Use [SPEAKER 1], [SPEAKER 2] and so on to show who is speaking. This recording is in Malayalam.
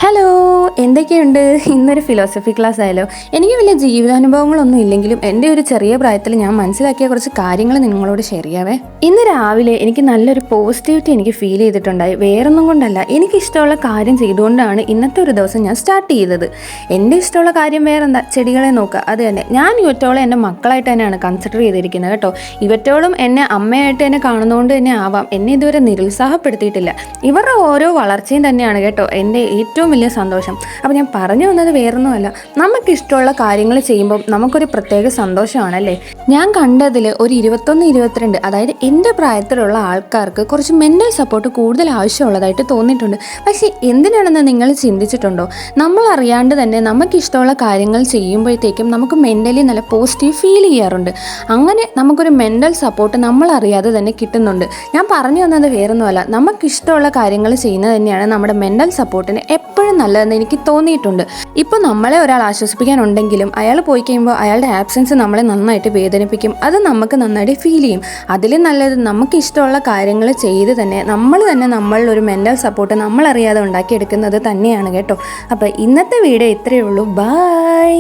[SPEAKER 1] ഹലോ, എന്തൊക്കെയുണ്ട്? ഇന്നൊരു ഫിലോസഫി ക്ലാസ് ആയാലോ? എനിക്ക് വലിയ ജീവിതാനുഭവങ്ങളൊന്നും ഇല്ലെങ്കിലും എൻ്റെ ഒരു ചെറിയ പ്രായത്തിൽ ഞാൻ മനസ്സിലാക്കിയ കുറച്ച് കാര്യങ്ങൾ നിങ്ങളോട് ഷെയർ ചെയ്യാവേ. ഇന്ന് രാവിലെ എനിക്ക് നല്ലൊരു പോസിറ്റിവിറ്റി എനിക്ക് ഫീൽ ചെയ്തിട്ടുണ്ടായി. വേറൊന്നും കൊണ്ടല്ല, എനിക്കിഷ്ടമുള്ള കാര്യം ചെയ്തുകൊണ്ടാണ് ഇന്നത്തെ ഒരു ദിവസം ഞാൻ സ്റ്റാർട്ട് ചെയ്തത്. എൻ്റെ ഇഷ്ടമുള്ള കാര്യം വേറെന്താ? ചെടികളെ നോക്കുക. അത് തന്നെ, ഞാൻ ഇവറ്റോളം എൻ്റെ മക്കളായിട്ട് തന്നെയാണ് കൺസിഡർ ചെയ്തിരിക്കുന്നത് കേട്ടോ. ഇവറ്റോളം എന്നെ അമ്മയായിട്ട് തന്നെ കാണുന്നതുകൊണ്ട് തന്നെ ആവാം എന്നെ ഇതുവരെ നിരുത്സാഹപ്പെടുത്തിയിട്ടില്ല. ഇവരുടെ ഓരോ വളർച്ചയും തന്നെയാണ് കേട്ടോ എൻ്റെ ഏറ്റവും വലിയ സന്തോഷം. അപ്പോൾ ഞാൻ പറഞ്ഞു വന്നത് വേറൊന്നുമല്ല, നമുക്കിഷ്ടമുള്ള കാര്യങ്ങൾ ചെയ്യുമ്പോൾ നമുക്കൊരു പ്രത്യേക സന്തോഷമാണല്ലേ. ഞാൻ കണ്ടതിൽ ഒരു 21-22, അതായത് എൻ്റെ പ്രായത്തിലുള്ള ആൾക്കാർക്ക് കുറച്ച് മെൻ്റൽ സപ്പോർട്ട് കൂടുതൽ ആവശ്യമുള്ളതായിട്ട് തോന്നിയിട്ടുണ്ട്. പക്ഷേ എന്തിനാണെന്ന് നിങ്ങൾ ചിന്തിച്ചിട്ടുണ്ടോ? നമ്മൾ അറിയാണ്ട് തന്നെ നമുക്കിഷ്ടമുള്ള കാര്യങ്ങൾ ചെയ്യുമ്പോഴത്തേക്കും നമുക്ക് മെൻ്റലി നല്ല പോസിറ്റീവ് ഫീൽ ചെയ്യാറുണ്ട്. അങ്ങനെ നമുക്കൊരു മെൻ്റൽ സപ്പോർട്ട് നമ്മൾ അറിയാതെ തന്നെ കിട്ടുന്നുണ്ട്. ഞാൻ പറഞ്ഞു വന്നത് വേറൊന്നുമല്ല, നമുക്കിഷ്ടമുള്ള കാര്യങ്ങൾ ചെയ്യുന്നത് തന്നെയാണ് നമ്മുടെ മെൻ്റൽ സപ്പോർട്ടിന് എപ്പോഴും നല്ലതെന്ന് എനിക്ക് തോന്നിയിട്ടുണ്ട്. ഇപ്പോൾ നമ്മളെ ഒരാൾ ആശ്വസിപ്പിക്കാനുണ്ടെങ്കിലും അയാൾ പോയി കഴിയുമ്പോൾ അയാളുടെ ആബ്സെൻസ് നമ്മളെ നന്നായിട്ട് വേദനിപ്പിക്കും. അത് നമുക്ക് നന്നായിട്ട് ഫീൽ ചെയ്യും. അതിലും നല്ലത് നമുക്ക് ഇഷ്ടമുള്ള കാര്യങ്ങൾ ചെയ്ത് തന്നെ നമ്മളൊരു മെൻ്റൽ സപ്പോർട്ട് നമ്മളറിയാതെ ഉണ്ടാക്കിയെടുക്കുന്നത് തന്നെയാണ് കേട്ടോ. അപ്പോൾ ഇന്നത്തെ വീഡിയോ ഇത്രയേ ഉള്ളൂ. ബൈ.